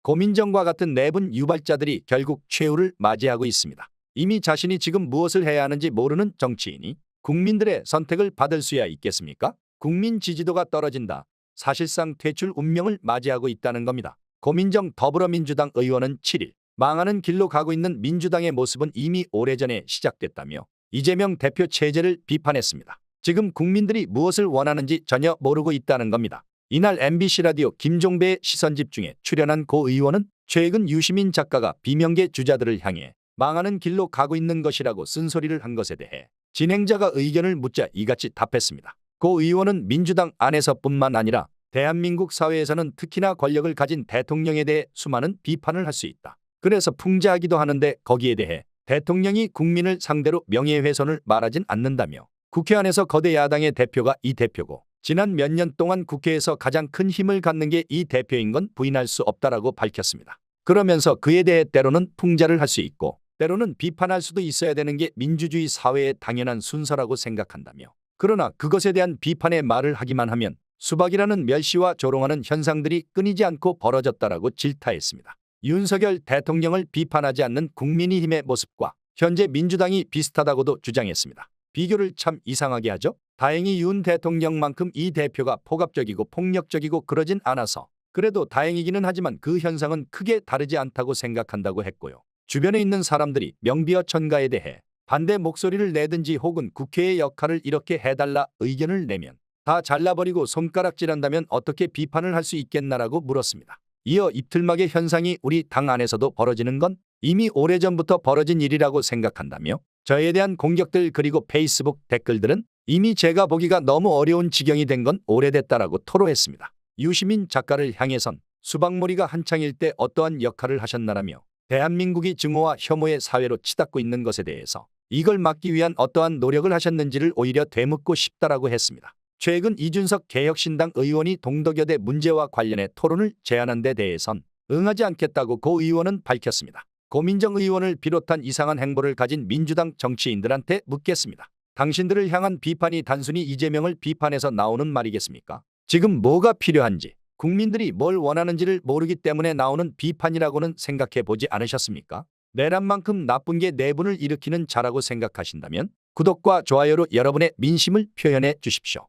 고민정과 같은 내분 유발자들이 결국 최후를 맞이하고 있습니다. 이미 자신이 지금 무엇을 해야 하는지 모르는 정치인이 국민들의 선택을 받을 수야 있겠습니까? 국민 지지도가 떨어진다. 사실상 퇴출 운명을 맞이하고 있다는 겁니다. 고민정 더불어민주당 의원은 7일 망하는 길로 가고 있는 민주당의 모습은 이미 오래전에 시작됐다며 이재명 대표 체제를 비판했습니다. 지금 국민들이 무엇을 원하는지 전혀 모르고 있다는 겁니다. 이날 MBC 라디오 김종배의 시선집중에 출연한 고 의원은 최근 유시민 작가가 비명계 주자들을 향해 망하는 길로 가고 있는 것이라고 쓴소리를 한 것에 대해 진행자가 의견을 묻자 이같이 답했습니다. 고 의원은 민주당 안에서뿐만 아니라 대한민국 사회에서는 특히나 권력을 가진 대통령에 대해 수많은 비판을 할 수 있다. 그래서 풍자하기도 하는데 거기에 대해 대통령이 국민을 상대로 명예훼손을 말하진 않는다며 국회 안에서 거대 야당의 대표가 이 대표고 지난 몇 년 동안 국회에서 가장 큰 힘을 갖는 게 이 대표인 건 부인할 수 없다라고 밝혔습니다. 그러면서 그에 대해 때로는 풍자를 할 수 있고 때로는 비판할 수도 있어야 되는 게 민주주의 사회의 당연한 순서라고 생각한다며 그러나 그것에 대한 비판의 말을 하기만 하면 수박이라는 멸시와 조롱하는 현상들이 끊이지 않고 벌어졌다라고 질타했습니다. 윤석열 대통령을 비판하지 않는 국민의힘의 모습과 현재 민주당이 비슷하다고도 주장했습니다. 비교를 참 이상하게 하죠. 다행히 윤 대통령만큼 이 대표가 폭압적이고 폭력적이고 그러진 않아서 그래도 다행이기는 하지만 그 현상은 크게 다르지 않다고 생각한다고 했고요. 주변에 있는 사람들이 명비어 천가에 대해 반대 목소리를 내든지 혹은 국회의 역할을 이렇게 해달라 의견을 내면 다 잘라버리고 손가락질한다면 어떻게 비판을 할 수 있겠나라고 물었습니다. 이어 입틀막의 현상이 우리 당 안에서도 벌어지는 건 이미 오래전부터 벌어진 일이라고 생각한다며 저에 대한 공격들 그리고 페이스북 댓글들은 이미 제가 보기가 너무 어려운 지경이 된 건 오래됐다라고 토로했습니다. 유시민 작가를 향해선 수박머리가 한창일 때 어떠한 역할을 하셨나라며 대한민국이 증오와 혐오의 사회로 치닫고 있는 것에 대해서 이걸 막기 위한 어떠한 노력을 하셨는지를 오히려 되묻고 싶다라고 했습니다. 최근 이준석 개혁신당 의원이 동덕여대 문제와 관련해 토론을 제안한 데 대해선 응하지 않겠다고 고 의원은 밝혔습니다. 고민정 의원을 비롯한 이상한 행보를 가진 민주당 정치인들한테 묻겠습니다. 당신들을 향한 비판이 단순히 이재명을 비판해서 나오는 말이겠습니까? 지금 뭐가 필요한지 국민들이 뭘 원하는지를 모르기 때문에 나오는 비판이라고는 생각해 보지 않으셨습니까? 내란만큼 나쁜 게 내분을 일으키는 자라고 생각하신다면 구독과 좋아요로 여러분의 민심을 표현해 주십시오.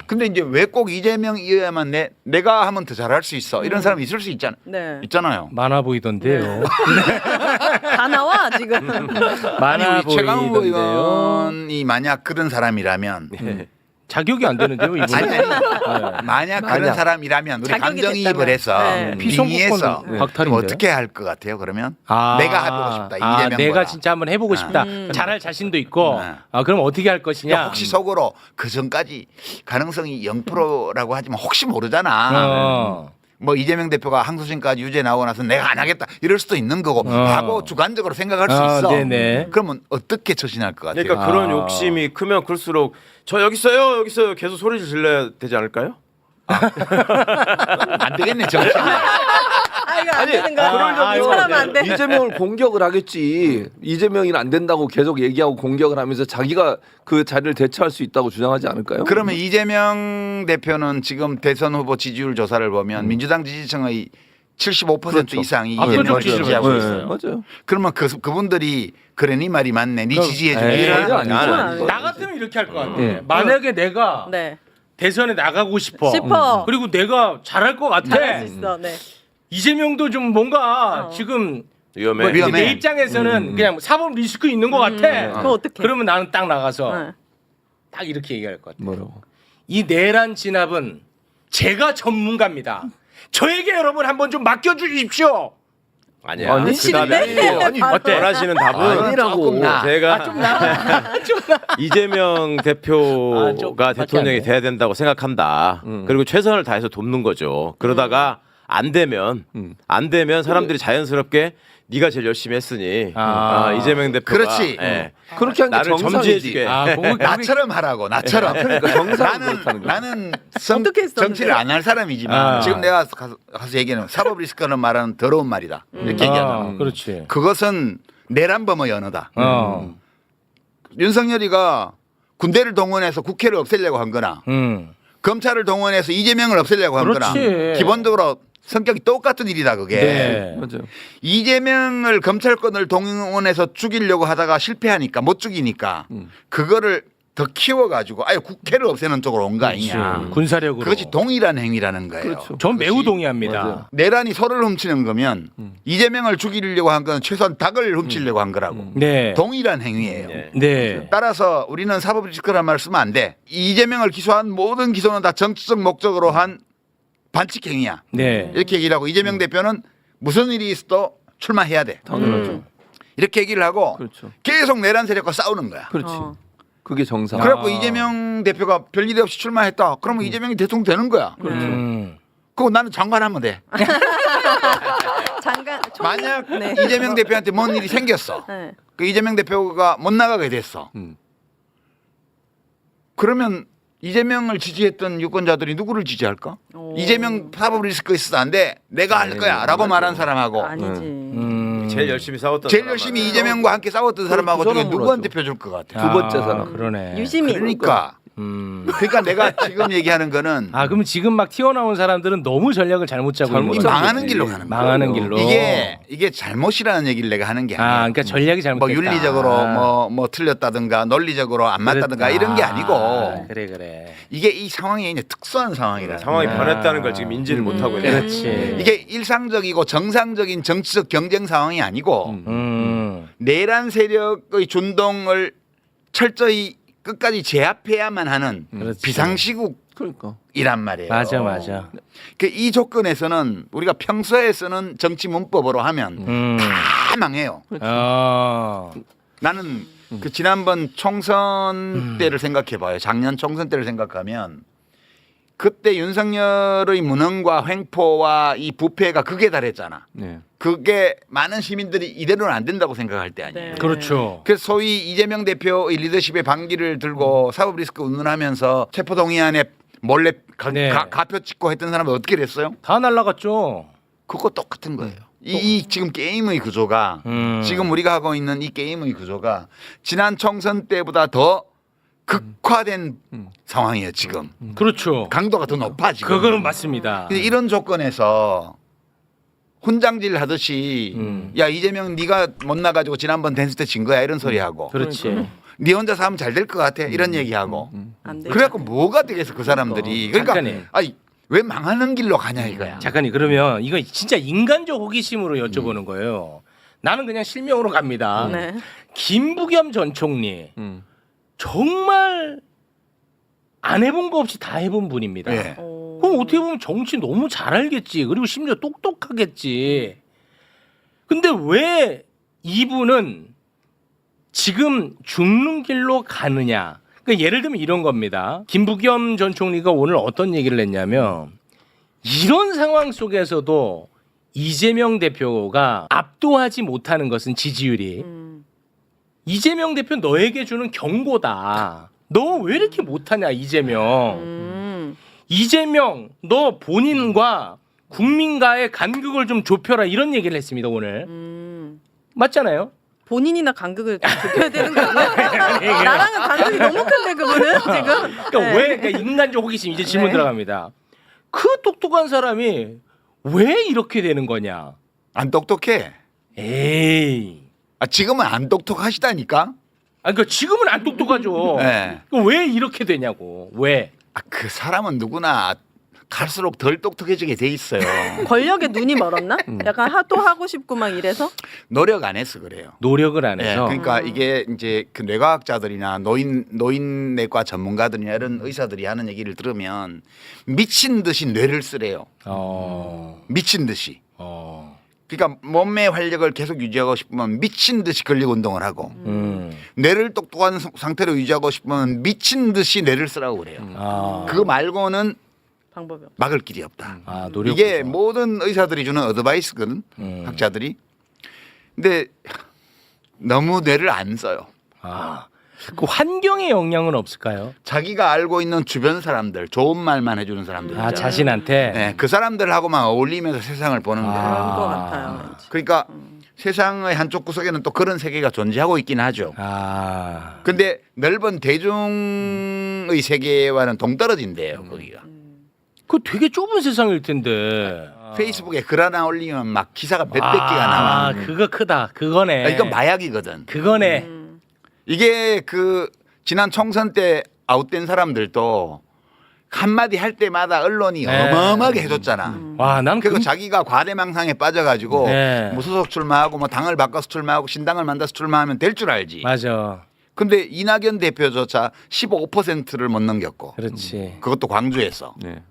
근데 이제 왜 꼭 이재명이어야만 내가 하면 더 잘할 수 있어 이런 사람이 있을 수 있잖아. 네. 있잖아요. 많아 보이던데요. 다 나와 지금. 많아 우리 최강욱 보이던데요. 의원이 만약 그런 사람이라면 자격이 안 되는데요, 이분. 아니 만약 그런 사람이라면 우리 자격이 감정이입을 됐다면. 해서 네. 빙의해서 피선거권은 박탈인데요. 어떻게 할 것 같아요? 그러면 아, 내가 해보고 싶다. 이재명보다. 내가 진짜 한번 해보고 싶다. 잘할 자신도 있고. 그럼 어떻게 할 것이냐? 혹시 속으로 그 전까지 가능성이 0%라고 하지만 혹시 모르잖아. 뭐 이재명 대표가 항소심까지 유죄 나오고 나서 내가 안 하겠다 이럴 수도 있는 거고 하고 주관적으로 생각할 수 있어. 네네. 그러면 어떻게 처신할 것 같아요? 그러니까 그런 욕심이 크면 클수록 저 여기 있어요 여기 있어요 계속 소리 질러야 되지 않을까요? 안 되겠네 정신. 이거 안 되는 거야. 이 사람 안 돼. 이재명을 공격을 하겠지. 이재명이 안 된다고 계속 얘기하고 공격을 하면서 자기가 그 자리를 대처할 수 있다고 주장하지 않을까요? 그러면 이재명 대표는 지금 대선 후보 지지율 조사를 보면 민주당 지지층의 75% 그렇죠. 이상이 압도적 이재명을 지지를 지지하고 가지고 있어요. 맞아요. 그러면 그분들이 그래 네 말이 맞네. 네 지지해 주게. 에이, 아니죠. 나 같으면 이렇게 할 것 같아. 만약에 내가 네. 대선에 나가고 싶어. 싶어. 그리고 내가 잘할 것 같아. 잘할 수 있어. 네. 이재명도 좀 뭔가 지금 위험해. 위험해. 내 입장에서는 그냥 사법 리스크 있는 것 같아. 그럼 어떡해? 그러면 나는 딱 나가서 네. 딱 이렇게 얘기할 것 같아. 뭐라고? 이 내란 진압은 제가 전문가입니다. 저에게 여러분 한번 좀 맡겨주십시오. 아니야. 아니, 싫은데? 아니, 어때? 원하시는 답은 아니라고. 조금 나. 제가 이재명 대표가 좀 밖에 대통령이 안 돼. 돼야 된다고 생각한다. 그리고 최선을 다해서 돕는 거죠. 그러다가 안 되면 사람들이 자연스럽게 네가 제일 열심히 했으니 이재명 대표가 그렇지. 그렇게 한 게 나를 정상이지. 점지해주게. 나처럼 하라고 나처럼. 그러니까 정상은 그렇다는 거야. 나는 어떻게 했었는데? 정치를 안 할 사람이지만 지금 내가 가서 얘기하는 사법 리스크는 말하는 더러운 말이다 이렇게 얘기하잖아. 그렇지. 그것은 내란범의 언어다. 윤석열이가 군대를 동원해서 국회를 없애려고 한 거나 검찰을 동원해서 이재명을 없애려고 한 거나 그렇지. 기본적으로 성격이 똑같은 일이다 그게. 네. 맞아요. 이재명을 검찰권을 동원해서 죽이려고 하다가 실패하니까 못 죽이니까 그거를 더 키워가지고 아예 국회를 없애는 쪽으로 온 거 아니냐. 군사력으로. 그것이 동일한 행위라는 거예요. 그렇죠. 전 매우 그것이 동의합니다. 맞아요. 내란이 소를 훔치는 거면 이재명을 죽이려고 한 건 최소한 닭을 훔치려고 한 거라고. 네. 동일한 행위예요. 네. 네. 따라서 우리는 사법 리스크란 말을 쓰면 안 돼. 이재명을 기소한 모든 기소는 다 정치적 목적으로 한 반칙 행위야. 네. 이렇게 얘기를 하고 이재명 대표는 무슨 일이 있어도 출마해야 돼. 당연하죠. 이렇게 얘기를 하고 그렇죠. 계속 내란 세력과 싸우는 거야. 그렇지. 어. 그게 정상. 그래갖고 이재명 대표가 별일 없이 출마했다. 그러면 이재명이 대통령 되는 거야. 그거 나는 장관하면 돼. 장관 만약 네. 이재명 대표한테 뭔 일이 생겼어. 네. 그 이재명 대표가 못 나가게 됐어. 그러면 이재명을 지지했던 유권자들이 누구를 지지할까? 오. 이재명 사법 리스크 있어서 안 돼. 내가 할 거야. 라고 말한 사람하고 아니지. 제일 열심히 싸웠던 제일 사람 열심히 말이에요. 이재명과 함께 싸웠던 사람하고 그 중에 사람 누구한테 몰랐죠. 표줄 것 같아. 두 번째 사람. 그러네. 유시민. 그러니까 내가 지금 얘기하는 거는 아 그럼 지금 막 튀어나온 사람들은 너무 전략을 잘못 짜고 있는 이 거죠. 망하는 길로 가는 거야. 망하는 길로. 이게 잘못이라는 얘기를 내가 하는 게 아 아니야. 그러니까 전략이 잘못됐다. 뭐 윤리적으로 뭐 틀렸다든가 논리적으로 안 맞다든가 이런 게 아니고 그래. 이게 이 상황이 이제 특수한 상황이라. 상황이 변했다는 걸 지금 인지를 못하고 있는 그렇지. 이게 일상적이고 정상적인 정치적 경쟁 상황이 아니고 내란 세력의 준동을 철저히 끝까지 제압해야만 하는 그렇지. 비상시국이란 그러니까. 말이에요. 맞아. 이 조건에서는 우리가 평소에 쓰는 정치 문법으로 하면 다 망해요. 나는 그 지난번 총선 때를 생각해 봐요. 작년 총선 때를 생각하면 그때 윤석열의 무능과 횡포와 이 부패가 극에 달했잖아. 네. 그게 많은 시민들이 이대로는 안 된다고 생각할 때 아니에요. 네. 그렇죠. 그래서 소위 이재명 대표의 리더십의 반기를 들고 사법 리스크 운운하면서 체포동의안에 몰래 네. 가표 찍고 했던 사람은 어떻게 됐어요? 다 날라갔죠. 그거 똑같은 거예요. 이 지금 게임의 구조가 지금 우리가 하고 있는 이 게임의 구조가 지난 총선 때보다 더 극화된 상황이에요 지금. 그렇죠. 강도가 더 높아 지금. 그거는 맞습니다. 근데 이런 조건에서 훈장질 하듯이 야 이재명 네가 못 나가지고 지난번 댄스 때 진 거야 이런 소리 하고 그렇지. 네 혼자서 하면 잘 될 것 같아 이런 얘기하고 안 돼. 그래갖고 뭐가 되겠어 그 사람들이. 그러니까 잠깐에. 아니 왜 망하는 길로 가냐 이거야. 작가님 그러면 이거 진짜 인간적 호기심으로 여쭤보는 거예요. 나는 그냥 실명으로 갑니다. 네. 김부겸 전 총리 정말 안 해본 거 없이 다 해본 분입니다. 예. 그럼 어떻게 보면 정치 너무 잘 알겠지. 그리고 심지어 똑똑하겠지. 근데 왜 이분은 지금 죽는 길로 가느냐. 그러니까 예를 들면 이런 겁니다. 김부겸 전 총리가 오늘 어떤 얘기를 했냐면 이런 상황 속에서도 이재명 대표가 압도하지 못하는 것은 지지율이 이재명 대표 너에게 주는 경고다. 너 왜 이렇게 못하냐 이재명. 이재명 너 본인과 국민과의 간극을 좀 좁혀라 이런 얘기를 했습니다 오늘. 맞잖아요. 본인이나 간극을 좁혀야 되는 거 아니야? 나랑은 간극이 너무 큰데 그분은 지금. 그러니까 왜 그러니까 인간적 호기심 이제 질문 네. 들어갑니다. 그 똑똑한 사람이 왜 이렇게 되는 거냐? 안 똑똑해. 에이. 지금은 안 똑똑하시다니까. 그러니까 지금은 안 똑똑하죠. 네. 왜 이렇게 되냐고. 왜? 그 사람은 누구나 갈수록 덜 똑똑해지게 돼 있어요. 권력에 눈이 멀었나? 약간 또 하고 싶고 막 이래서. 노력 안 해서 그래요. 노력을 안 예, 해서. 그러니까 이게 이제 그 뇌과학자들이나 노인내과 전문가들이나 이런 의사들이 하는 얘기를 들으면 미친 듯이 뇌를 쓰래요. 미친 듯이. 그러니까 몸의 활력을 계속 유지하고 싶으면 미친 듯이 근력 운동을 하고 뇌를 똑똑한 상태로 유지하고 싶으면 미친 듯이 뇌를 쓰라고 그래요. 그거 말고는 방법이 없어. 막을 길이 없다. 노력. 이게 모든 의사들이 주는 어드바이스거든. 학자들이. 근데 너무 뇌를 안 써요. 그 환경의 영향은 없을까요? 자기가 알고 있는 주변 사람들, 좋은 말만 해주는 사람들. 있잖아요. 자신한테. 네, 그 사람들하고만 어울리면서 세상을 보는 거예요. 그런 것 같아요. 왠지. 그러니까 세상의 한쪽 구석에는 또 그런 세계가 존재하고 있긴 하죠. 근데 넓은 대중의 세계와는 동떨어진대요, 거기가. 그 되게 좁은 세상일 텐데. 페이스북에 글 하나 올리면 막 기사가 몇백 개가 나와. 그거 크다. 그거네. 이건 마약이거든. 그거네. 이게 그 지난 총선 때 아웃된 사람들도 한마디 할 때마다 언론이 네. 어마어마하게 해줬잖아. 와, 난 그리고 자기가 과대망상에 빠져가지고 네. 뭐 수석 출마하고 뭐 당을 바꿔서 출마하고 신당을 만들어서 출마하면 될 줄 알지. 맞아. 근데 이낙연 대표조차 15%를 못 넘겼고 그렇지. 그것도 광주에서. 네.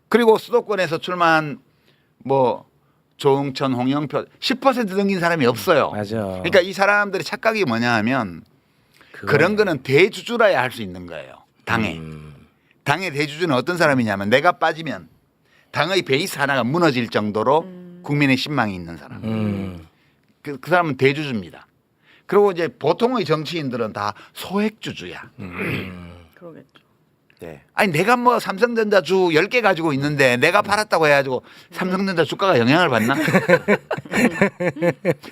그리고 수도권에서 출마한 뭐 조응천, 홍영표 10% 넘긴 사람이 없어요. 맞아. 그러니까 이 사람들의 착각이 뭐냐 하면 그런 거는 대주주라야 할 수 있는 거예요. 당에. 당의 대주주는 어떤 사람이냐면 내가 빠지면 당의 베이스 하나가 무너질 정도로 국민의 신망이 있는 사람. 그 사람은 대주주입니다. 그리고 이제 보통의 정치인들은 다 소액주주야. 그러겠죠. 네. 아니 내가 뭐 삼성전자 주 10개 가지고 있는데 내가 팔았다고 해가지고 삼성전자 주가가 영향을 받나?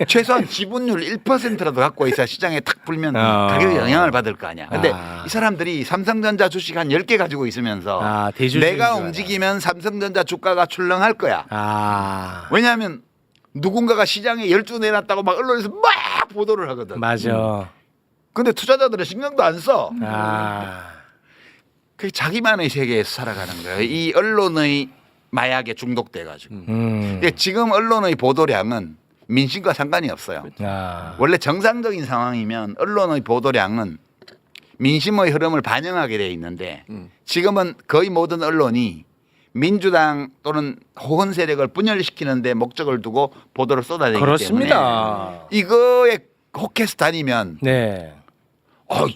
최소한 지분율 1%라도 갖고 있어야 시장에 탁 불면 가격에 영향을 받을 거 아니야. 근데 이 사람들이 삼성전자 주식 한 10개 가지고 있으면서 대주주인 내가 줄 움직이면 삼성전자 주가가 출렁할 거야. 알아. 왜냐하면 누군가가 시장에 열주 내놨다고 막 언론에서 막 보도를 하거든. 맞아. 근데 투자자들은 신경도 안 써. 그 자기만의 세계에서 살아가는 거예요. 이 언론의 마약에 중독돼가지고. 근데 지금 언론의 보도량은 민심과 상관이 없어요. 원래 정상적인 상황이면 언론의 보도량은 민심의 흐름을 반영하게 돼 있는데 지금은 거의 모든 언론이 민주당 또는 호원 세력을 분열시키는 데 목적을 두고 보도를 쏟아내기 그렇습니다. 때문에 이거에 혹해서 다니면 네.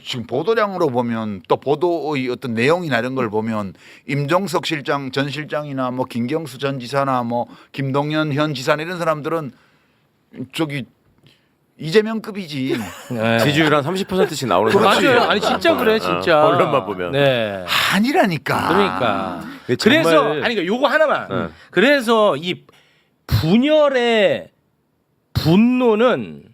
지금 보도량으로 보면 또 보도의 어떤 내용이나 이런 걸 보면 임종석 실장 전 실장이나 뭐 김경수 전 지사나 뭐 김동연 현 지사나 이런 사람들은 저기 이재명급이지. 네. 지지율 한 30%씩 나오는 사람. 맞아요. 아니 진짜 그래 진짜. 언론만 보면. 네. 아니라니까. 그러니까. 정말- 그래서 아니 그러니까 요거 하나만. 그래서 이 분열의 분노는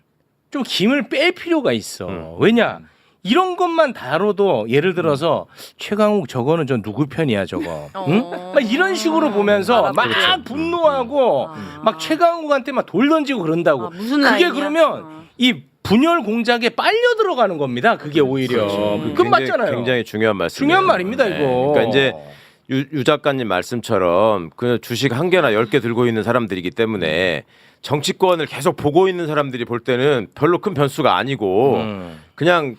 좀 김을 뺄 필요가 있어. 왜냐? 이런 것만 다뤄도 예를 들어서 최강욱 저거는 저 누구 편이야 저거. 응? 막 이런 식으로 보면서 막 분노하고 막 최강욱한테 막 돌 던지고 그런다고. 무슨 그게 라인이야? 그러면 이 분열 공작에 빨려 들어가는 겁니다. 그게 오히려. 그건 맞잖아요. 굉장히 중요한 말씀. 중요한 말입니다 이거. 그러니까 이제 유 작가님 말씀처럼 그 주식 한 개나 10개 들고 있는 사람들이기 때문에 정치권을 계속 보고 있는 사람들이 볼 때는 별로 큰 변수가 아니고 그냥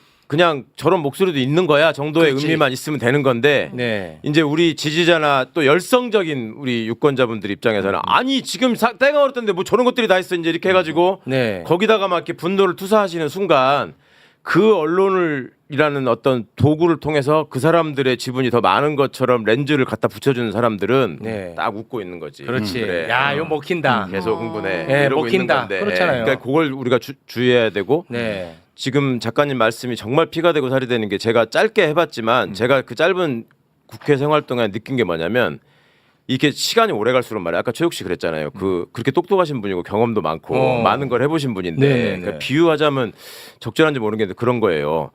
저런 목소리도 있는 거야 정도의 그렇지. 의미만 있으면 되는 건데 네. 이제 우리 지지자나 또 열성적인 우리 유권자분들 입장에서는 아니 지금 때가 어렸던데 뭐 저런 것들이 다 있어 이제 이렇게 해가지고 네. 거기다가 막 이렇게 분노를 투사하시는 순간 그 언론이라는 어떤 도구를 통해서 그 사람들의 지분이 더 많은 것처럼 렌즈를 갖다 붙여주는 사람들은 네. 딱 웃고 있는 거지. 그렇지. 그래. 야, 이거 먹힌다. 계속 흥분해. 네, 이러고 있는 먹힌다. 건데. 그렇잖아요. 그러니까 그걸 우리가 주의해야 되고 네. 지금 작가님 말씀이 정말 피가 되고 살이 되는 게 제가 짧게 해봤지만 제가 그 짧은 국회 생활 동안 느낀 게 뭐냐면 이게 시간이 오래 갈수록 말이야. 아까 최욱 씨 그랬잖아요. 그렇게 똑똑하신 분이고 경험도 많고 많은 걸 해보신 분인데 네, 그러니까 네. 비유하자면 적절한지 모르겠는데 그런 거예요.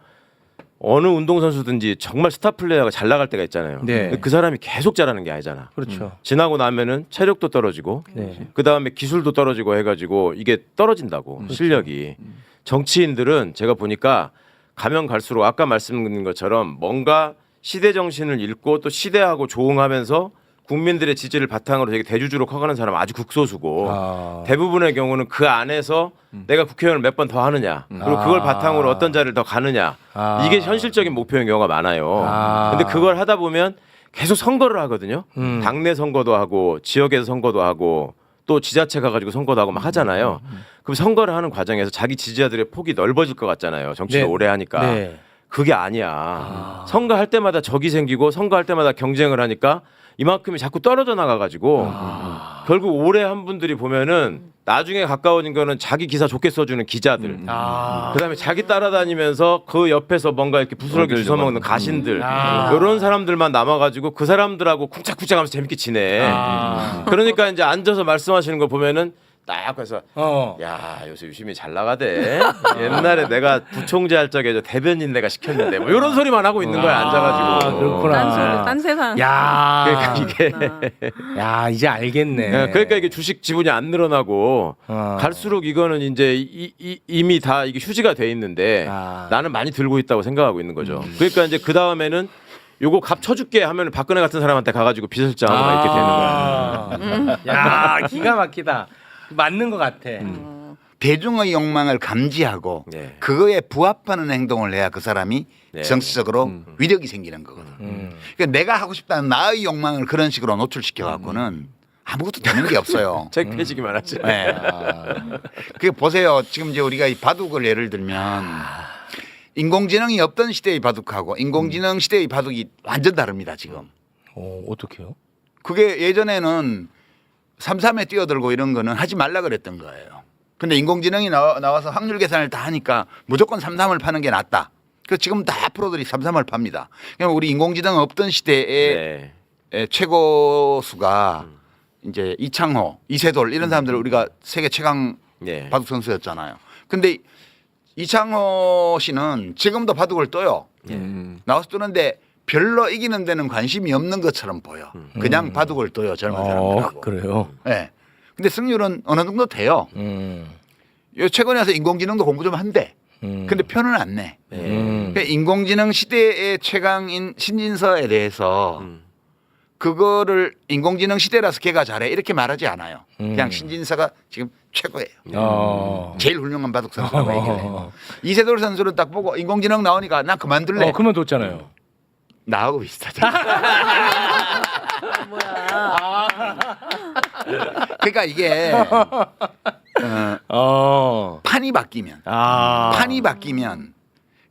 어느 운동선수든지 정말 스타 플레이어가 잘 나갈 때가 있잖아요. 네. 근데 그 사람이 계속 잘하는 게 아니잖아. 그렇죠. 지나고 나면은 체력도 떨어지고 네. 그 다음에 기술도 떨어지고 해가지고 이게 떨어진다고 실력이. 정치인들은 제가 보니까 가면 갈수록 아까 말씀드린 것처럼 뭔가 시대 정신을 읽고 또 시대하고 조응하면서 국민들의 지지를 바탕으로 되게 대주주로 커가는 사람은 아주 극소수고 대부분의 경우는 그 안에서 내가 국회의원을 몇 번 더 하느냐 그리고 그걸 바탕으로 어떤 자리를 더 가느냐 이게 현실적인 목표인 경우가 많아요. 근데 그걸 하다 보면 계속 선거를 하거든요. 당내 선거도 하고 지역에서 선거도 하고 또 지자체 가가지고 선거도 하고 막 하잖아요. 그럼 선거를 하는 과정에서 자기 지지자들의 폭이 넓어질 것 같잖아요. 정치를 네. 오래 하니까. 네. 그게 아니야. 선거할 때마다 적이 생기고 선거할 때마다 경쟁을 하니까 이만큼이 자꾸 떨어져 나가가지고 결국 오래 한 분들이 보면은 나중에 가까워진 거는 자기 기사 좋게 써주는 기자들 그다음에 자기 따라다니면서 그 옆에서 뭔가 이렇게 부스러기 주워먹는 가신들 이런 사람들만 남아가지고 그 사람들하고 쿵짝쿵짝하면서 재밌게 지내. 그러니까 이제 앉아서 말씀하시는 거 보면은 딱 해서 어. 야 요새 유심히 잘 나가대. 옛날에 내가 부총재 할 적에 저 대변인 내가 시켰는데 뭐 이런 소리만 하고 있는 거야 앉아가지고. 그렇구나. 딴 세상. 야. 그러니까 이게 야 이제 알겠네. 그러니까 이게 주식 지분이 안 늘어나고 갈수록 이거는 이제 이미 다 이게 휴지가 돼 있는데 나는 많이 들고 있다고 생각하고 있는 거죠. 그러니까 이제 그 다음에는 요거 값 쳐줄게 하면 박근혜 같은 사람한테 가가지고 비서실장하고 막 이렇게 되는 거야. 야 기가 막히다. 맞는 것 같아. 대중의 욕망을 감지하고 네. 그거에 부합하는 행동을 해야 그 사람이 네. 정치적으로 위력이 생기는 거거든. 그러니까 내가 하고 싶다는 나의 욕망을 그런 식으로 노출시켜 갖고는 아무것도 되는 게 없어요. 책폐지기만 하지. 네. 그 보세요. 지금 이제 우리가 이 바둑을 예를 들면 인공지능이 없던 시대의 바둑하고 인공지능 시대의 바둑이 완전 다릅니다. 지금. 어떻게요? 그게 예전에는 3-3에 뛰어들고 이런 거는 하지 말라 그랬던 거예요. 근데 인공지능이 나와서 확률 계산을 다 하니까 무조건 3-3을 파는 게 낫다. 그래서 지금 다 프로들이 3-3을 팝니다. 그냥 우리 인공지능 없던 시대에 최고수가 이제 이창호, 이세돌 이런 사람들을 우리가 세계 최강 네. 바둑 선수였잖아요. 근데 이창호 씨는 지금도 바둑을 떠요. 나와서 뜨는데 별로 이기는 데는 관심이 없는 것처럼 보여. 그냥 바둑을 떠요. 젊은 사람들하고. 그래요. 네. 근데 승률은 어느 정도 돼요. 요 최근에 와서 인공지능도 공부 좀 한대. 근데 표는 안 내. 그러니까 인공지능 시대의 최강인 신진서에 대해서 그거를 인공지능 시대라서 걔가 잘해 이렇게 말하지 않아요. 그냥 신진서가 지금 최고예요. 제일 훌륭한 바둑 선수라고 얘기를 해요. 이세돌 선수를 딱 보고 인공지능 나오니까 나 그만둘래. 그러면 뒀잖아요. 나하고 비슷하다. 뭐야. 그러니까 이게 판이 바뀌면 판이 바뀌면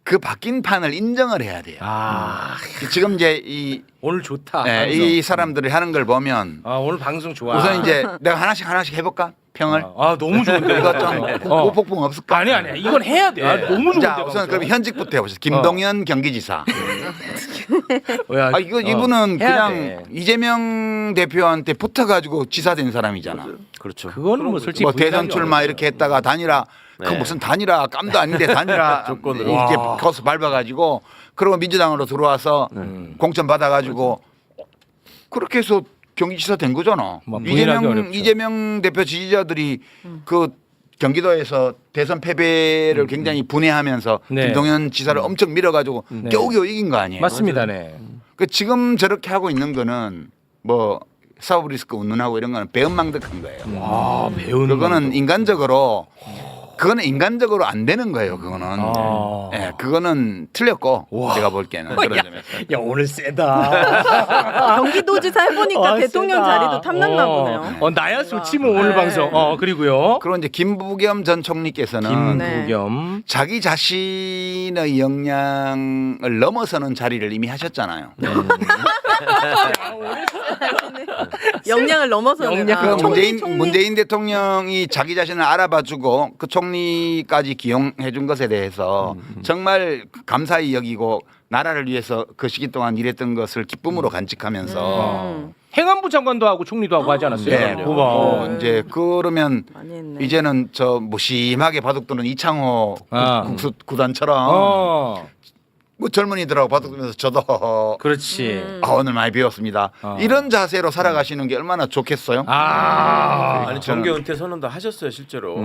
그 바뀐 판을 인정을 해야 돼요. 지금 이제 오늘 좋다. 네, 이 사람들이 하는 걸 보면 오늘 방송 좋아. 우선 이제 내가 하나씩 해볼까 평을. 너무 좋은데. 이거 좀 오폭풍 없을까? 아니야. 이건 해야 돼. 너무 좋은데. 자 우선 그럼 현직부터 해보시죠. 김동연 경기지사. 이분은 해야 그냥 돼. 이재명 대표한테 붙어가지고 지사된 사람이잖아. 그렇죠. 그거는 뭐 솔직히 뭐 대선 부인하기 출마 어려워요. 이렇게 했다가 단일화 그 네. 무슨 단일화 깜도 아닌데 단일화 조건으로. 이렇게 거기서 밟아가지고 그리고 민주당으로 들어와서 공천 받아가지고 그렇게 해서 경기지사 된 거잖아. 뭐 부인하기 어렵죠. 이재명 대표 지지자들이 그 경기도에서 대선 패배를 굉장히 분해하면서 네. 김동연 지사를 엄청 밀어가지고 겨우겨우 이긴 거 아니에요? 맞습니다. 네. 그 지금 저렇게 하고 있는 거는 뭐 사법 리스크 운운하고 이런 거는 배은망덕한 거예요. 배우는 그거는 인간적으로 안 되는 거예요. 그거는 예, 그거는 틀렸고 제가 볼 때는 그런 점에서. 야 오늘 세다. 경기도지사 해보니까 대통령 세다. 자리도 탐났나 보네요. 나야 좋지 뭐 오늘 네. 방송. 그리고요. 그리고 이제 김부겸 전 총리께서는 김부겸. 자기 자신의 역량을 넘어서는 자리를 이미 하셨잖아요. 역량을 넘어서는 역량. 그 문재인 대통령이 자기 자신을 알아봐주고 그 총리까지 기용해준 것에 대해서 정말 감사히 여기고 나라를 위해서 그 시기 동안 일했던 것을 기쁨으로 간직하면서 행안부 장관도 하고 총리도 하고 하지 않았어요? 네, 그거. 이제 그러면 많이 했네. 이제는 저 무심하게 바둑두는 이창호 국수 구단처럼 뭐 젊은이들하고 바둑두면서 저도 그렇지. 오늘 많이 배웠습니다. 이런 자세로 살아가시는 게 얼마나 좋겠어요? 아니 정계 은퇴 선언도 하셨어요 실제로.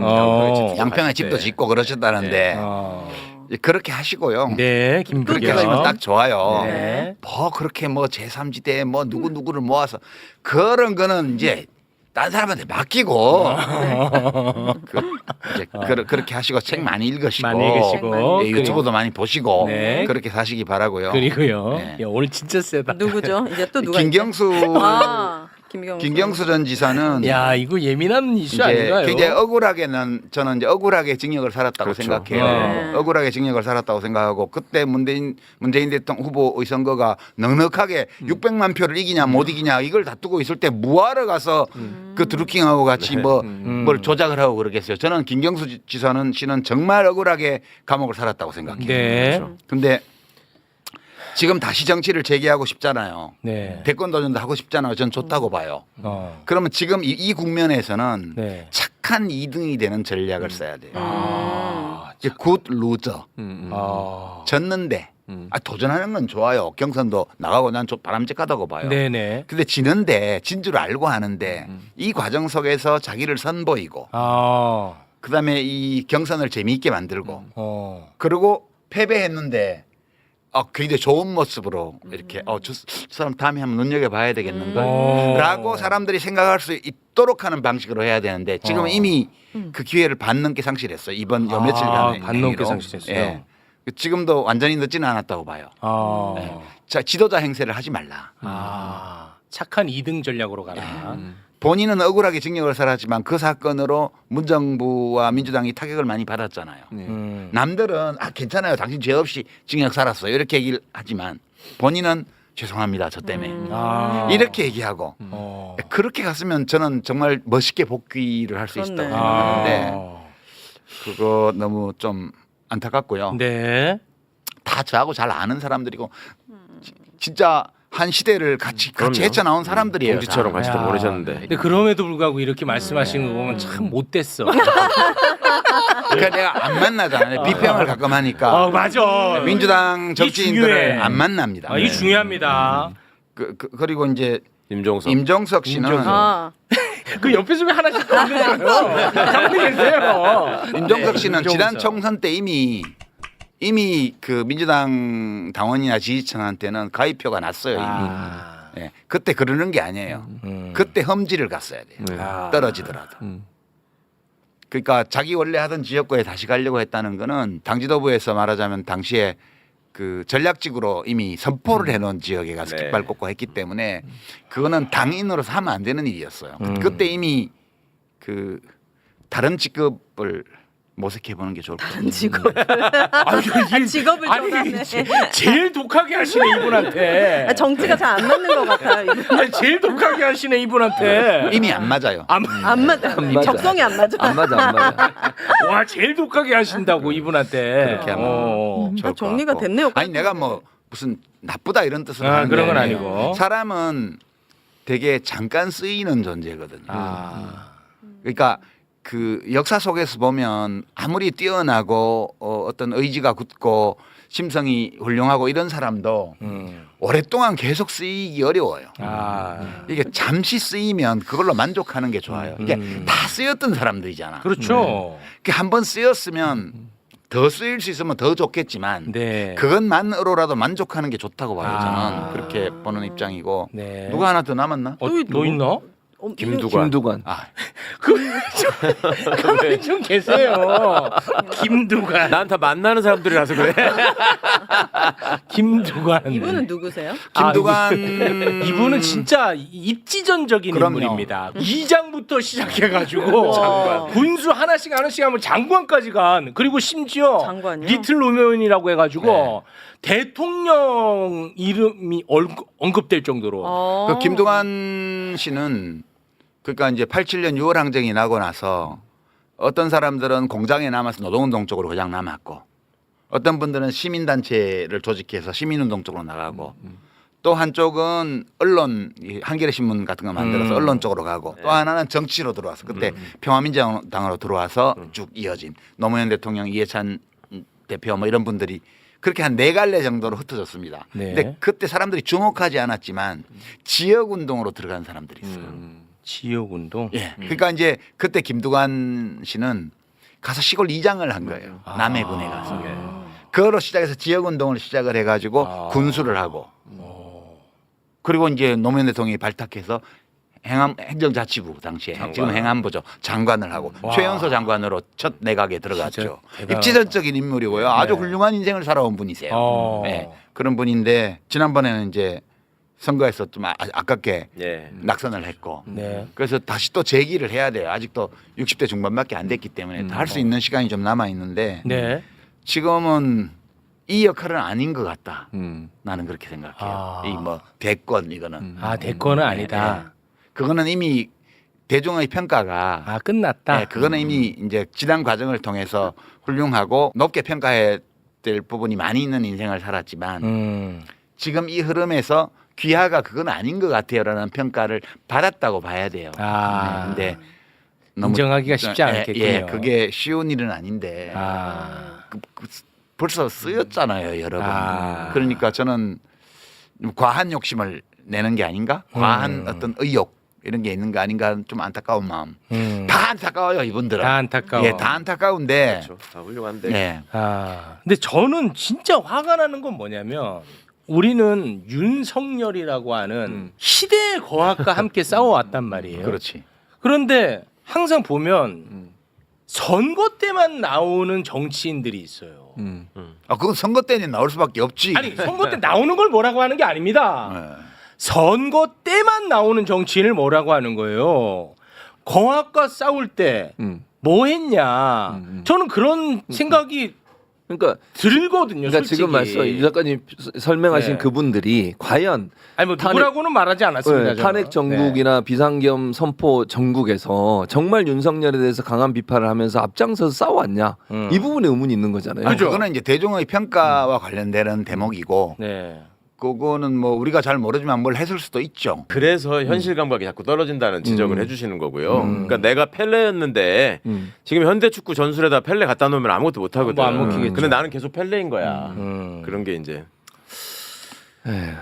양평에 집도 짓고 그러셨다는데 이제 그렇게 하시고요. 네, 그렇게 하시면 김부겸. 딱 좋아요. 네. 뭐 그렇게 뭐 제3지대 뭐 누구를 모아서 그런 거는 이제 딴 사람한테 맡기고 이제 그렇게 하시고 책 많이 읽으시고, 많이 읽으시고. 예, 유튜브도 많이 보시고 네. 그렇게 사시기 바라고요. 그리고요. 네. 야, 오늘 진짜 세다. 누구죠? 이제 또 누가 김경수 김경수 전 지사는 야, 이거 예민한 이슈 이제 아닌가요? 굉장히 저는 이제 억울하게 징역을 살았다고 그렇죠. 생각해요. 네. 억울하게 징역을 살았다고 생각하고 그때 문재인 대통령 후보의 선거가 넉넉하게 600만 표를 이기냐 못 이기냐 이걸 다투고 있을 때 뭐하러 가서 그 드루킹하고 같이 뭘 조작을 하고 그러겠어요. 저는 김경수 씨는 정말 억울하게 감옥을 살았다고 생각해요. 네. 근데 지금 다시 정치를 재개하고 싶잖아요. 네. 대권 도전도 하고 싶잖아요. 전 좋다고 봐요. 그러면 지금 이 국면에서는 네. 착한 2등이 되는 전략을 써야 돼요. 아. 이제 굿 루저. 아. 졌는데 도전하는 건 좋아요. 경선도 나가고 난 좀 바람직하다고 봐요. 네네. 근데 지는데 진 줄 알고 하는데 이 과정 속에서 자기를 선보이고 아. 그다음에 이 경선을 재미있게 만들고 그리고 패배했는데 굉장히 좋은 모습으로 이렇게 저 사람 다음에 한번 눈여겨봐야 되겠는걸 라고 사람들이 생각할 수 있도록 하는 방식으로 해야 되는데 지금 이미 그 기회를 반 넘게 상실했어요. 이번 요 며칠간의 반 넘게 행위로. 상실했어요. 예. 지금도 완전히 늦지는 않았다고 봐요. 아. 예. 자, 지도자 행세를 하지 말라. 아. 착한 2등 전략으로 가라. 본인은 억울하게 징역을 살았지만 그 사건으로 문정부와 민주당이 타격을 많이 받았잖아요. 남들은 괜찮아요. 당신 죄 없이 징역 살았어요. 이렇게 얘기를 하지만 본인은 죄송합니다. 저 때문에. 아. 이렇게 얘기하고 그렇게 갔으면 저는 정말 멋있게 복귀를 할 수 있다고 그렇네. 생각하는데 그거 너무 좀 안타깝고요. 네. 다 저하고 잘 아는 사람들이고 진짜 한 시대를 같이 그럼요. 헤쳐나온 사람들이에요. 동지처럼 다. 같이도 야. 모르셨는데. 근데 그럼에도 불구하고 이렇게 말씀하시는 거 보면 참 못됐어. 그러니까 내가 안 만나잖아요. 비평을 가끔 하니까 맞아. 민주당 이게 중요해. 정치인들을 안 만납니다. 이게 중요합니다. 그리고 이제 임종석. 임종석 씨는 그 옆에서 왜 하나씩 건드려요? 가만히 계세요. 임종석 씨는 임종석. 지난 총선 때 이미 그 민주당 당원이나 지지층한테는 가입표가 났어요. 이미. 예, 그때 그러는 게 아니에요. 그때 험지를 갔어야 돼요. 네. 떨어지더라도. 그러니까 자기 원래 하던 지역구에 다시 가려고 했다는 거는 당 지도부에서 말하자면 당시에 그 전략직으로 이미 선포를 해놓은 지역에 가서 네. 깃발 꽂고 했기 때문에 그거는 당인으로서 하면 안 되는 일이었어요. 그때 이미 그 다른 직급을 모색해 보는 게 좋을 것 같아요. 직업. 직업을 전하네. 제일 독하게 하시네 이분한테. 정치가 잘 안 맞는 것 같아요. 이분. 아니, 제일 독하게 하시네 이분한테. 이미 안 맞아요. 안 맞아. 안 맞아. 적성이 안 맞아. 안 맞아. 와 제일 독하게 하신다고 이분한테. 그렇게 하면 좋을 것 정리가 같고. 됐네요. 아니 내가 뭐 무슨 나쁘다 이런 뜻으로 아, 하는 게 그런 건 아니에요. 아니고. 사람은 되게 잠깐 쓰이는 존재거든요. 그러니까 그 역사 속에서 보면 아무리 뛰어나고 어떤 의지가 굳고 심성이 훌륭하고 이런 사람도 오랫동안 계속 쓰이기 어려워요. 이게 잠시 쓰이면 그걸로 만족하는 게 좋아요. 이게 다 쓰였던 사람들이잖아. 그렇죠. 한번 쓰였으면 더 쓰일 수 있으면 더 좋겠지만 네. 그것만으로라도 만족하는 게 좋다고 봐요. 저는 아. 그렇게 보는 입장이고 네. 누가 하나 더 남았나? 또 있나? 김두관. 김두관. 가만히 좀 계세요. 김두관. 난 다 만나는 사람들이라서 그래. 김두관. 이분은 누구세요? 김두관 이분은 진짜 입지전적인 그럼요. 인물입니다. 이장부터 시작해가지고 와. 군수 하나씩 하면 장관까지 간 그리고 심지어 장관이요? 리틀 노면이라고 해가지고 대통령 이름이 언급될 정도로 그 김두관 씨는 그러니까 이제 87년 6월 항쟁이 나고 나서 어떤 사람들은 공장에 남아서 노동운동 쪽으로 그냥 남았고 어떤 분들은 시민단체를 조직해서 시민운동 쪽으로 나가고 또 한쪽은 언론 한겨레 신문 같은 거 만들어서 언론 쪽으로 가고 또 하나는 정치로 들어와서 그때 평화민주당으로 들어와서 쭉 이어진 노무현 대통령 이해찬 대표 뭐 이런 분들이 그렇게 한 4갈래 정도로 흩어졌습니다. 네. 근데 그때 사람들이 주목하지 않았지만 지역운동으로 들어간 사람들이 있어요. 지역운동. 예. 그러니까 이제 그때 김두관 씨는 가서 시골 이장을 한 거예요. 남해군에 가서. 그거로 시작해서 지역운동을 시작을 해가지고 군수를 하고 그리고 이제 노무현 대통령이 발탁해서 행정자치부 당시에 지금 행안부죠 장관을 하고 최연소 장관으로 첫 내각에 들어갔죠. 입지전적인 인물이고요. 아주 훌륭한 인생을 살아온 분이세요. 네. 그런 분인데 지난번에는 이제 선거에서 좀 아깝게 낙선을 했고 그래서 다시 또 재기를 해야 돼요. 아직도 60대 중반밖에 안 됐기 때문에 할 수 있는 시간이 좀 남아 있는데 지금은 이 역할은 아닌 것 같다. 나는 그렇게 생각해요. 이 뭐 대권 이거는 대권은 아니다. 그거는 이미 대중의 평가가 끝났다. 네, 그거는 이미 이제 지난 과정을 통해서 훌륭하고 높게 평가해야 될 부분이 많이 있는 인생을 살았지만 지금 이 흐름에서 귀하가 그건 아닌 것 같아요라는 평가를 받았다고 봐야 돼요. 아. 근데 인정하기가 쉽지 않겠군요. 예, 그게 쉬운 일은 아닌데 아. 벌써 쓰였잖아요, 여러 번. 아. 그러니까 저는 과한 욕심을 내는 게 아닌가? 과한 어떤 의욕 이런 게 있는 거 아닌가 좀 안타까운 마음. 다 안타까워요, 이분들은. 다 안타까워. 예, 다 안타까운데. 그렇죠. 다 훌륭한데. 예. 아, 근데 저는 진짜 화가 나는 건 뭐냐면 우리는 윤석열이라고 하는 시대의 거학과 함께 싸워왔단 말이에요. 그렇지. 그런데 항상 보면 선거 때만 나오는 정치인들이 있어요. 아, 그건 선거 때는 나올 수밖에 없지. 아니 선거 때 나오는 걸 뭐라고 하는 게 아닙니다. 예. 선거 때만 나오는 정치인을 뭐라고 하는 거예요. 거학과 싸울 때 뭐 했냐. 저는 그런 생각이 그러니까 들거든요. 그러니까 솔직히. 지금 말씀 유 작가님 설명하신 네. 그분들이 과연 아니 뭐 누구라고는 말하지 않았습니다. 네, 저는. 탄핵 정국이나 비상겸 선포 정국에서 정말 윤석열에 대해서 강한 비판을 하면서 앞장서서 싸워왔냐 이 부분에 의문이 있는 거잖아요. 아니, 그거는 이제 대중의 평가와 관련되는 대목이고 네. 그거는 뭐 우리가 잘 모르지만 뭘 했을 수도 있죠. 그래서 현실 감각이 자꾸 떨어진다는 지적을 해주시는 거고요. 그러니까 내가 펠레였는데 지금 현대 축구 전술에다 펠레 갖다 놓으면 아무것도 못 하거든. 뭐안 먹히겠죠. 근데 나는 계속 펠레인 거야. 그런 게 이제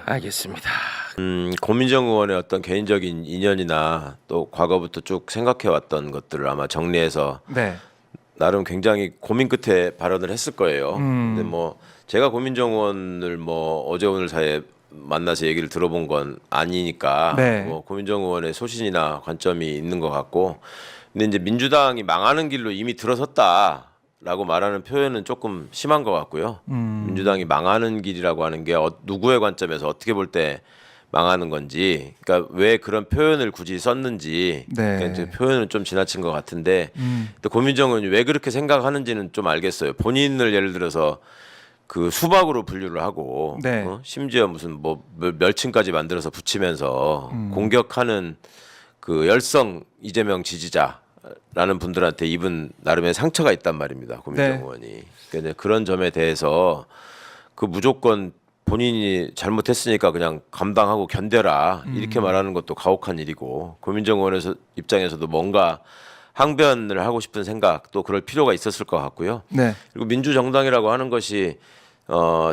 알겠습니다. 고민정 의원의 어떤 개인적인 인연이나 또 과거부터 쭉 생각해왔던 것들을 아마 정리해서 네. 나름 굉장히 고민 끝에 발언을 했을 거예요. 근데 뭐 제가 고민정 의원을 뭐 어제 오늘 사이에 만나서 얘기를 들어본 건 아니니까 네. 뭐 고민정 의원의 소신이나 관점이 있는 것 같고, 근데 이제 민주당이 망하는 길로 이미 들어섰다라고 말하는 표현은 조금 심한 것 같고요. 민주당이 망하는 길이라고 하는 게 누구의 관점에서 어떻게 볼 때 망하는 건지, 그러니까 왜 그런 표현을 굳이 썼는지, 네. 그러니까 이제 표현은 좀 지나친 것 같은데, 또 고민정 의원이 왜 그렇게 생각하는지는 좀 알겠어요. 본인을 예를 들어서 그 수박으로 분류를 하고 네. 심지어 무슨 뭐 멸칭까지 만들어서 붙이면서 공격하는 그 열성 이재명 지지자라는 분들한테 입은 나름의 상처가 있단 말입니다. 고민정 네. 의원이. 그러니까 이제 그런 점에 대해서 그 무조건 본인이 잘못했으니까 그냥 감당하고 견뎌라 이렇게 말하는 것도 가혹한 일이고, 고민정 의원의 입장에서도 뭔가 항변을 하고 싶은 생각, 또 그럴 필요가 있었을 것 같고요. 네. 그리고 민주정당이라고 하는 것이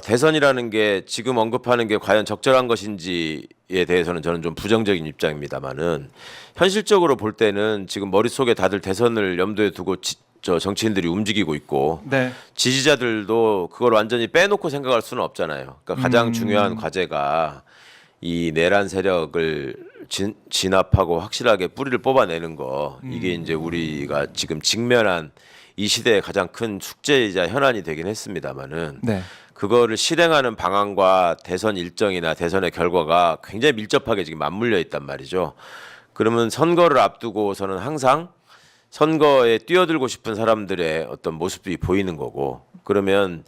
대선이라는 게 지금 언급하는 게 과연 적절한 것인지에 대해서는 저는 좀 부정적인 입장입니다만은, 현실적으로 볼 때는 지금 머릿속에 다들 대선을 염두에 두고 정치인들이 움직이고 있고, 네. 지지자들도 그걸 완전히 빼놓고 생각할 수는 없잖아요. 그러니까 가장 중요한 과제가 이 내란 세력을 진압하고 확실하게 뿌리를 뽑아내는 거, 이게 이제 우리가 지금 직면한 이 시대의 가장 큰 숙제이자 현안이 되긴 했습니다만은, 네. 그거를 실행하는 방안과 대선 일정이나 대선의 결과가 굉장히 밀접하게 지금 맞물려 있단 말이죠. 그러면 선거를 앞두고서는 항상 선거에 뛰어들고 싶은 사람들의 어떤 모습이 보이는 거고, 그러면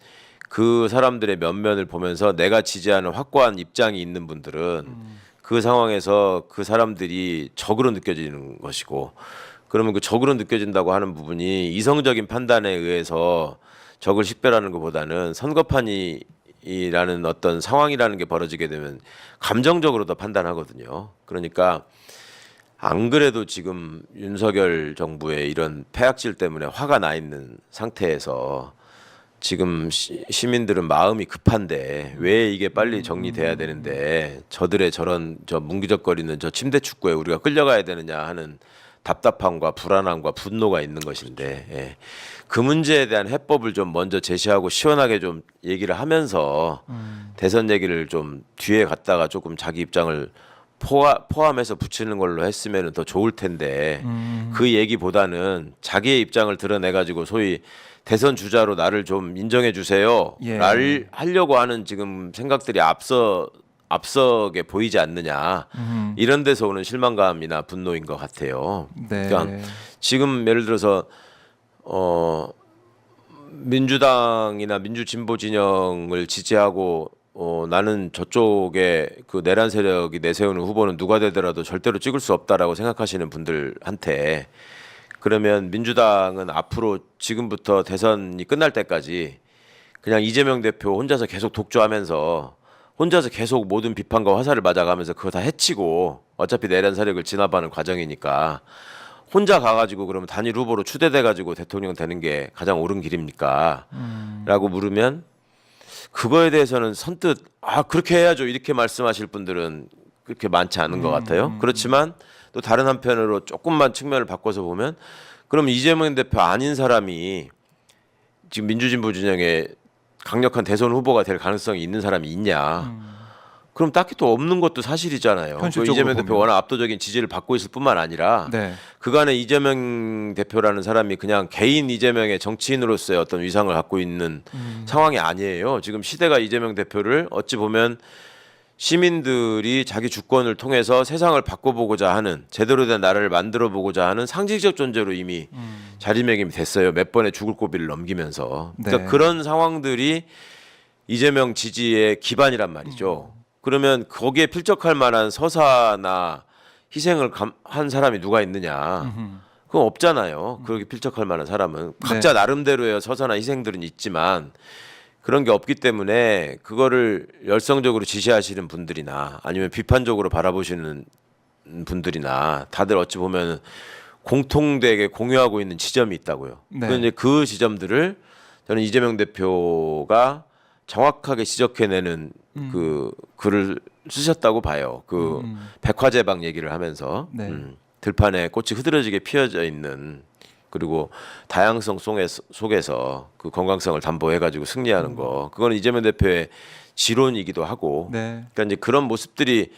그 사람들의 면면을 보면서 내가 지지하는 확고한 입장이 있는 분들은 그 상황에서 그 사람들이 적으로 느껴지는 것이고, 그러면 그 적으로 느껴진다고 하는 부분이 이성적인 판단에 의해서 적을 식별하는 것보다는 선거판이라는 어떤 상황이라는 게 벌어지게 되면 감정적으로 더 판단하거든요. 그러니까 안 그래도 지금 윤석열 정부의 이런 폐악질 때문에 화가 나 있는 상태에서 지금 시민들은 마음이 급한데 왜 이게 빨리 정리돼야 되는데 저들의 저런 뭉기적거리는 저 침대 축구에 우리가 끌려가야 되느냐 하는 답답함과 불안함과 분노가 있는 것인데, 예. 그 문제에 대한 해법을 좀 먼저 제시하고 시원하게 좀 얘기를 하면서 대선 얘기를 좀 뒤에 갔다가 조금 자기 입장을 포함해서 붙이는 걸로 했으면 더 좋을 텐데, 그 얘기보다는 자기의 입장을 드러내가지고 소위 대선 주자로 나를 좀 인정해 주세요 를 하려고 하는 지금 생각들이 앞서게 보이지 않느냐, 이런 데서 오는 실망감이나 분노인 것 같아요. 네. 그러니까 지금 예를 들어서 민주당이나 민주진보 진영을 지지하고 나는 저쪽에 그 내란 세력이 내세우는 후보는 누가 되더라도 절대로 찍을 수 없다라고 생각하시는 분들한테, 그러면 민주당은 앞으로 지금부터 대선이 끝날 때까지 그냥 이재명 대표 혼자서 계속 독주하면서 혼자서 계속 모든 비판과 화살을 맞아가면서 그거 다 해치고 어차피 내란 세력을 진압하는 과정이니까 혼자 가가지고 그러면 단일 후보로 추대돼가지고 대통령 되는 게 가장 옳은 길입니까? 라고 물으면 그거에 대해서는 선뜻 그렇게 해야죠 이렇게 말씀하실 분들은 그렇게 많지 않은 것 같아요. 그렇지만 또 다른 한편으로 조금만 측면을 바꿔서 보면 그럼 이재명 대표 아닌 사람이 지금 민주진보 진영에 강력한 대선 후보가 될 가능성이 있는 사람이 있냐? 그럼 딱히 또 없는 것도 사실이잖아요. 그 현실적으로 이재명 대표 보면. 워낙 압도적인 지지를 받고 있을 뿐만 아니라 네. 그간에 이재명 대표라는 사람이 그냥 개인 이재명의 정치인으로서의 어떤 위상을 갖고 있는 상황이 아니에요. 지금 시대가 이재명 대표를 어찌 보면 시민들이 자기 주권을 통해서 세상을 바꿔보고자 하는 제대로 된 나라를 만들어보고자 하는 상징적 존재로 이미 자리매김이 됐어요. 몇 번의 죽을 고비를 넘기면서. 그러니까 네. 그런 상황들이 이재명 지지의 기반이란 말이죠. 그러면 거기에 필적할 만한 서사나 희생을 한 사람이 누가 있느냐. 그건 없잖아요. 그렇게 필적할 만한 사람은. 각자 나름대로의 서사나 희생들은 있지만 그런 게 없기 때문에 그거를 열성적으로 지시하시는 분들이나 아니면 비판적으로 바라보시는 분들이나 다들 어찌 보면 공통되게 공유하고 있는 지점이 있다고요. 네. 그런데 그 지점들을 저는 이재명 대표가 정확하게 지적해내는 그 글을 쓰셨다고 봐요. 그 백화제방 얘기를 하면서 네. 들판에 꽃이 흐드러지게 피어져 있는 그리고 다양성 속에서 그 건강성을 담보해가지고 승리하는 거 그거는 이재명 대표의 지론이기도 하고 네. 그러니까 이제 그런 모습들이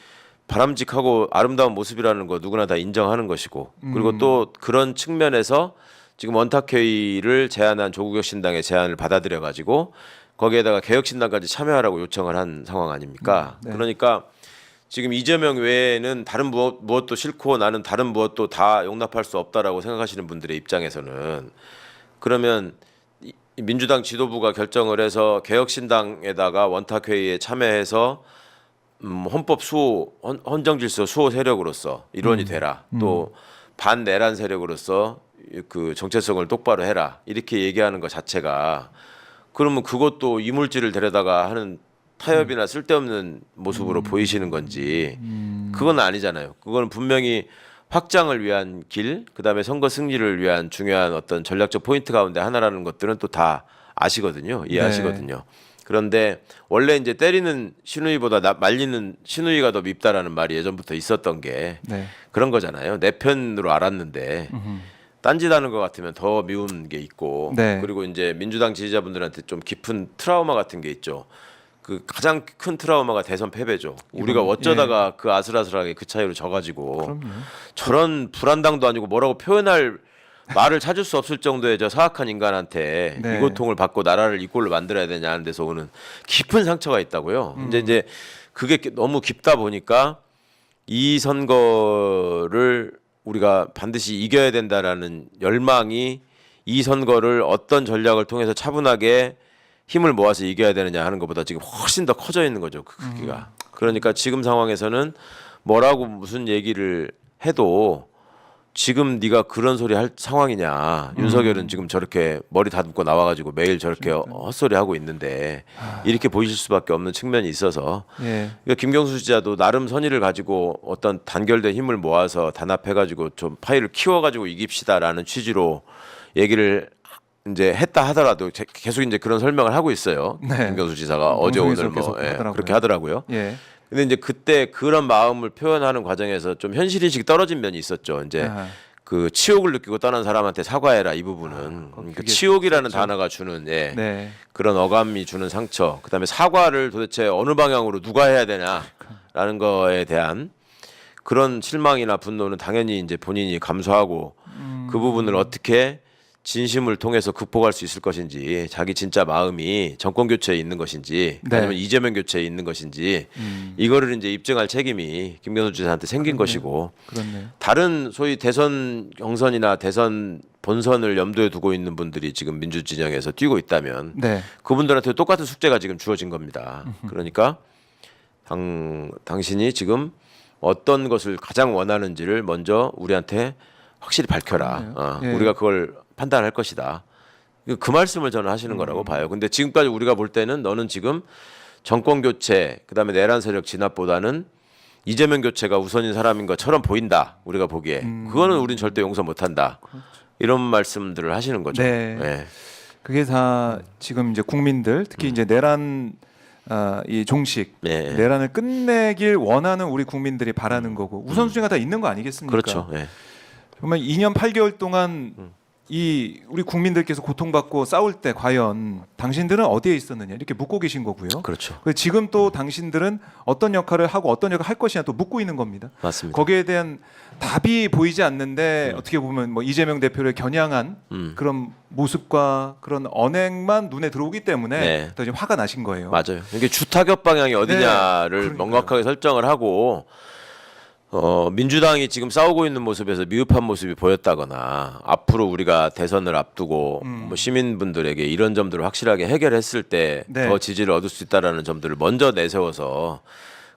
바람직하고 아름다운 모습이라는 거 누구나 다 인정하는 것이고 그리고 또 그런 측면에서 지금 원탁회의를 제안한 조국혁 신당의 제안을 받아들여 가지고 거기에다가 개혁신당까지 참여하라고 요청을 한 상황 아닙니까? 네. 그러니까 지금 이재명 외에는 다른 무엇도 싫고 나는 다른 무엇도 다 용납할 수 없다라고 생각하시는 분들의 입장에서는 그러면 민주당 지도부가 결정을 해서 개혁신당에다가 원탁회의에 참여해서 헌법 수호, 헌정질서 수호 세력으로서 일원이 되라. 또 반내란 세력으로서 그 정체성을 똑바로 해라. 이렇게 얘기하는 것 자체가 그러면 그것도 이물질을 데려다가 하는 타협이나 쓸데없는 모습으로 보이시는 건지 그건 아니잖아요. 그건 분명히 확장을 위한 길, 그다음에 선거 승리를 위한 중요한 어떤 전략적 포인트 가운데 하나라는 것들은 또 다 아시거든요. 이해하시거든요. 그런데 원래 이제 때리는 신우이보다 말리는 신우이가 더 밉다라는 말이 예전부터 있었던 게 네. 그런 거잖아요. 내 편으로 알았는데 딴짓하는 것 같으면 더 미운 게 있고 네. 그리고 이제 민주당 지지자분들한테 좀 깊은 트라우마 같은 게 있죠. 그 가장 큰 트라우마가 대선 패배죠. 우리가 어쩌다가 그 아슬아슬하게 그 차이로 져가지고 저런 불안당도 아니고 뭐라고 표현할 말을 찾을 수 없을 정도의 저 사악한 인간한테 네. 이 고통을 받고 나라를 이 꼴로 만들어야 되냐는 데서 오는 깊은 상처가 있다고요. 이제 그게 너무 깊다 보니까 이 선거를 우리가 반드시 이겨야 된다라는 열망이 이 선거를 어떤 전략을 통해서 차분하게 힘을 모아서 이겨야 되느냐 하는 것보다 지금 훨씬 더 커져 있는 거죠. 그 크기가. 그러니까 지금 상황에서는 뭐라고 무슨 얘기를 해도 지금 네가 그런 소리 할 상황이냐. 윤석열은 지금 저렇게 머리 다듬고 나와가지고 매일 저렇게 헛소리 하고 있는데 이렇게 보이실 수밖에 없는 측면이 있어서 예. 그러니까 김경수 지자도 나름 선의를 가지고 어떤 단결된 힘을 모아서 단합해가지고 좀 파일을 키워가지고 이깁시다라는 취지로 얘기를 이제 했다 하더라도 계속 이제 그런 설명을 하고 있어요. 네. 김경수 지사가 어제 방송에서 오늘 계속 뭐 하더라고요. 그렇게 하더라고요. 예. 근데 이제 그때 그런 마음을 표현하는 과정에서 좀 현실인식이 떨어진 면이 있었죠. 이제 아하. 그 치욕을 느끼고 떠난 사람한테 사과해라 이 부분은 그게 그 치욕이라는 있었죠. 단어가 주는 네. 그런 어감이 주는 상처, 그다음에 사과를 도대체 어느 방향으로 누가 해야 되냐라는 거에 대한 그런 실망이나 분노는 당연히 이제 본인이 감수하고 그 부분을 어떻게 진심을 통해서 극복할 수 있을 것인지 자기 진짜 마음이 정권 교체에 있는 것인지 네. 아니면 이재명 교체에 있는 것인지 이거를 이제 입증할 책임이 김경수 지사한테 생긴 것이고 그렇네요. 다른 소위 대선 경선이나 대선 본선을 염두에 두고 있는 분들이 지금 민주 진영에서 뛰고 있다면 네. 그분들한테 똑같은 숙제가 지금 주어진 겁니다. 그러니까 당신이 지금 어떤 것을 가장 원하는지를 먼저 우리한테 확실히 밝혀라. 예. 우리가 그걸 판단할 것이다. 그 말씀을 저는 하시는 거라고 봐요. 근데 지금까지 우리가 볼 때는 너는 지금 정권 교체 그다음에 내란 세력 진압보다는 이재명 교체가 우선인 사람인 것처럼 보인다. 우리가 보기에 그거는 우린 절대 용서 못한다. 이런 말씀들을 하시는 거죠. 네. 네. 그게 다 지금 이제 국민들 특히 이제 내란 이 종식 네. 내란을 끝내길 원하는 우리 국민들이 바라는 거고 우선순위가 다 있는 거 아니겠습니까? 그렇죠. 네. 정말 2년 8개월 동안 이 우리 국민들께서 고통받고 싸울 때 과연 당신들은 어디에 있었느냐 이렇게 묻고 계신 거고요. 그렇죠. 그리고 지금 또 당신들은 어떤 역할을 하고 어떤 역할을 할 것이냐 또 묻고 있는 겁니다. 맞습니다. 거기에 대한 답이 보이지 않는데 어떻게 보면 뭐 이재명 대표를 겨냥한 그런 모습과 그런 언행만 눈에 들어오기 때문에 네. 더 이제 화가 나신 거예요. 맞아요. 이게 주타격 방향이 어디냐를 그러니까요. 명확하게 설정을 하고 민주당이 지금 싸우고 있는 모습에서 미흡한 모습이 보였다거나 앞으로 우리가 대선을 앞두고 뭐 시민분들에게 이런 점들을 확실하게 해결했을 때 더 네. 지지를 얻을 수 있다라는 점들을 먼저 내세워서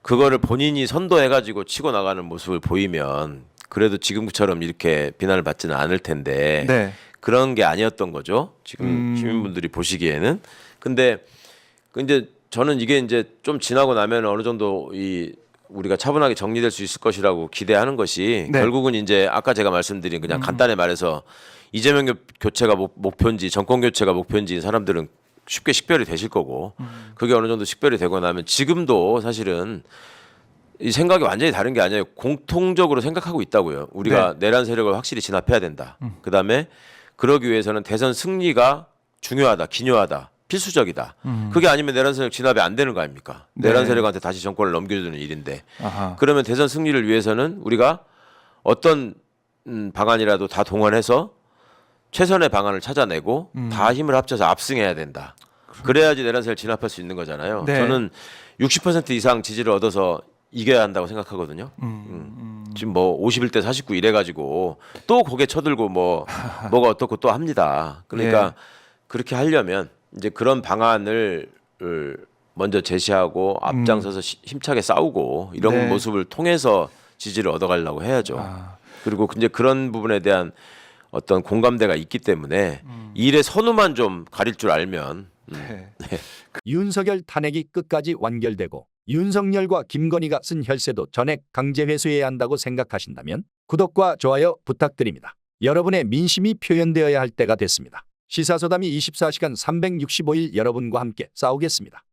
그거를 본인이 선도해가지고 치고 나가는 모습을 보이면 그래도 지금처럼 이렇게 비난을 받지는 않을 텐데 네. 그런 게 아니었던 거죠. 지금 시민분들이 보시기에는. 근데 이제 저는 이게 이제 좀 지나고 나면 어느 정도 우리가 차분하게 정리될 수 있을 것이라고 기대하는 것이 네. 결국은 이제 아까 제가 말씀드린 그냥 간단히 말해서 이재명 교체가 목표인지 정권 교체가 목표인지 사람들은 쉽게 식별이 되실 거고 그게 어느 정도 식별이 되고 나면 지금도 사실은 이 생각이 완전히 다른 게 아니에요. 공통적으로 생각하고 있다고요. 우리가 내란 세력을 확실히 진압해야 된다. 그다음에 그러기 위해서는 대선 승리가 중요하다, 기묘하다, 필수적이다. 그게 아니면 내란 세력 진압이 안 되는 거 아닙니까? 네. 내란 세력한테 다시 정권을 넘겨주는 일인데. 아하. 그러면 대선 승리를 위해서는 우리가 어떤 방안이라도 다 동원해서 최선의 방안을 찾아내고 다 힘을 합쳐서 압승해야 된다. 그래야지 내란 세력을 진압할 수 있는 거잖아요. 네. 저는 60% 이상 지지를 얻어서 이겨야 한다고 생각하거든요. 지금 뭐 51대 49 이래가지고 또 고개 쳐들고 뭐가 어떻고 또 합니다. 그러니까 그렇게 하려면 이제 그런 방안을 먼저 제시하고 앞장서서 힘차게 싸우고 이런 네. 모습을 통해서 지지를 얻어가려고 해야죠. 그리고 이제 그런 부분에 대한 어떤 공감대가 있기 때문에 일의 선우만 좀 가릴 줄 알면 네. 윤석열 탄핵이 끝까지 완결되고 윤석열과 김건희가 쓴 혈세도 전액 강제 회수해야 한다고 생각하신다면 구독과 좋아요 부탁드립니다. 여러분의 민심이 표현되어야 할 때가 됐습니다. 시사소담이 24시간 365일 여러분과 함께 싸우겠습니다.